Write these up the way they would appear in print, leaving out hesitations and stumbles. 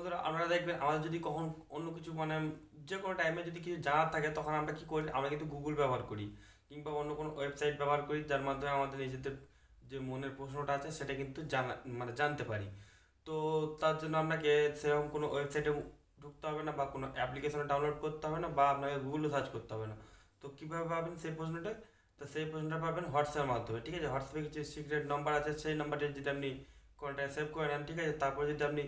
বন্ধুরা আপনারা দেখবেন আমাদের যদি কখন অন্য কিছু মানে যে কোনো টাইমে যদি কিছু জানার থাকে তখন আমরা কি করি, আমরা কিন্তু গুগল ব্যবহার করি কিংবা অন্য কোনো ওয়েবসাইট ব্যবহার করি, যার মাধ্যমে আমাদের নিজেদের যে মনের প্রশ্নটা আছে সেটা কিন্তু জানা মানে জানতে পারি। তো তার জন্য আপনাকে সেরকম কোনো ওয়েবসাইটে ঢুকতে হবে না বা কোনো অ্যাপ্লিকেশনে ডাউনলোড করতে হবে না বা আপনাকে গুগলে সার্চ করতে হবে না। তো কীভাবে পাবেন সেই প্রশ্নটা? তো সেই প্রশ্নটা পাবেন হোয়াটসঅ্যাপের মাধ্যমে, ঠিক আছে? হোয়াটসঅ্যাপে কিছু সিক্রেট নাম্বার আছে, সেই নাম্বারটা যদি আপনি কন্ট্যাক্ট সেভ করে নেন, ঠিক আছে? তারপরে যদি আপনি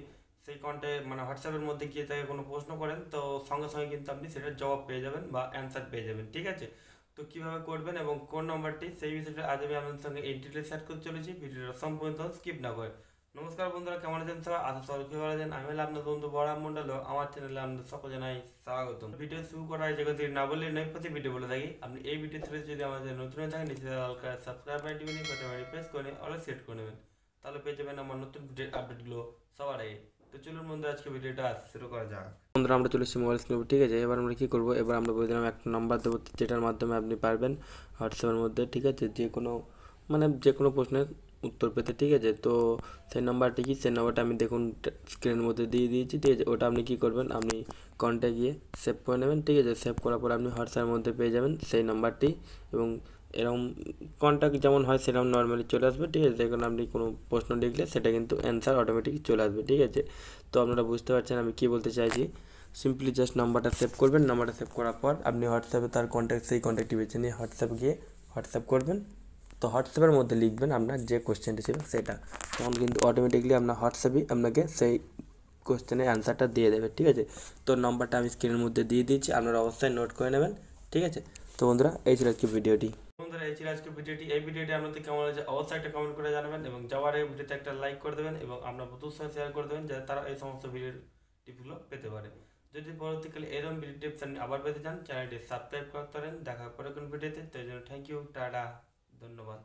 সেই কন্ট্যাক্ট মানে হোয়াটসঅ্যাপের মধ্যে গিয়ে তাকে কোনো প্রশ্ন করেন তো সঙ্গে সঙ্গে কিন্তু আপনি সেটার জবাব পেয়ে যাবেন বা অ্যান্সার পেয়ে যাবেন, ঠিক আছে? তো কীভাবে করবেন এবং কোন নম্বরটি সেই বিষয়টা আজ আমি আপনাদের সঙ্গে এই ডিটেলস শেয়ার করতে চলেছি, ভিডিওটা সম্পূর্ণ স্কিপ না করে। নমস্কার বন্ধুরা, কেমন আছেন সবাই? আশা সবাই খুব ভালো আছেন। আমি হলাম আপনার বন্ধু বড়াম মন্ডল, আমার চ্যানেলে আপনাদের সকল জানাই স্বাগতম। ভিডিও শুরু করার আগে যদি না বললে নয় প্রতি ভিডিও বলে থাকি, আপনি এই ভিডিও থেকে যদি আমাদের নতুন হয়ে থাকেন নিচে সাবস্ক্রাইব বাটন প্রেস করে অল সেট করে নেবেন, তাহলে পেয়ে যাবেন আমার নতুন ভিডিও আপডেটগুলো সবার আগে। তো চলুন বন্ধু, আজকে ভিডিওটা শুরু করা যাক। বন্ধুরা আমরা চলে এসেছি মোবাইল স্ক্রিনে, ঠিক আছে? এবার আমরা কী করবো, এবার আমরা বলে দিলাম একটা নাম্বার দেবো যেটার মাধ্যমে আপনি পারবেন হোয়াটসঅ্যাপের মধ্যে, ঠিক আছে, যে কোনো মানে যে কোনো প্রশ্নের উত্তর পেতে, ঠিক আছে? তো সেই নাম্বারটি কি, সেই নাম্বারটা আমি দেখুন স্ক্রিনের মধ্যে দিয়ে দিয়েছি, ঠিক আছে? ওটা আপনি কী করবেন, আপনি কন্ট্যাক্টে গিয়ে সেভ করে নেবেন, ঠিক আছে? সেভ করার পর আপনি হোয়াটসঅ্যাপের মধ্যে পেয়ে যাবেন সেই নাম্বারটি এবং এরকম কন্ট্যাক্ট যেমন হয় সেরকম নর্মালি চলে আসবে, ঠিক আছে? দেখুন আপনি কোনো প্রশ্ন লিখলে সেটা কিন্তু অ্যান্সার অটোমেটিক চলে আসবে, ঠিক আছে? তো আপনারা বুঝতে পারছেন আমি কী বলতে চাইছি। সিম্পলি জাস্ট নাম্বারটা সেভ করবেন, নাম্বারটা সেভ করার পর আপনি হোয়াটসঅ্যাপে তার কন্ট্যাক্ট সেই কন্ট্যাক্টটি বেছে নিয়ে হোয়াটসঅ্যাপ গিয়ে হোয়াটসঅ্যাপ করবেন। তো হোয়াটসঅ্যাপের মধ্যে লিখবেন আপনার যে কোশ্চেনটি ছিল সেটা, তখন কিন্তু অটোমেটিকলি আপনার হোয়াটসঅ্যাপই আপনাকে সেই কোশ্চেনের অ্যান্সারটা দিয়ে দেবে, ঠিক আছে? তো নাম্বারটা আমি স্ক্রিনের মধ্যে দিয়ে দিয়েছি, আপনারা অবশ্যই নোট করে নেবেন, ঠিক আছে? তো বন্ধুরা এই ছিল আজকে ভিডিওটি। বন্ধুরা এই ছিল আজকে ভিডিওটি। এই ভিডিওটি আপনাদের কেমন হয়েছে অবশ্যই একটা কমেন্ট করে জানাবেন এবং যাওয়ার আগে ভিডিওতে একটা লাইক করে দেবেন এবং আপনার বন্ধুদের সাথে শেয়ার করে দেবেন যাতে তারা এই সমস্ত ভিডিও টিপগুলো পেতে পারে। যদি পরবর্তীকালে এরকম ভিডিও টিপস আপনি আবার পেতে চান চ্যানেলটি সাবস্ক্রাইব করতে পারেন। দেখা পরে কোন ভিডিওতে, তো এই জন্য থ্যাংক ইউ, টাটা, ধন্যবাদ।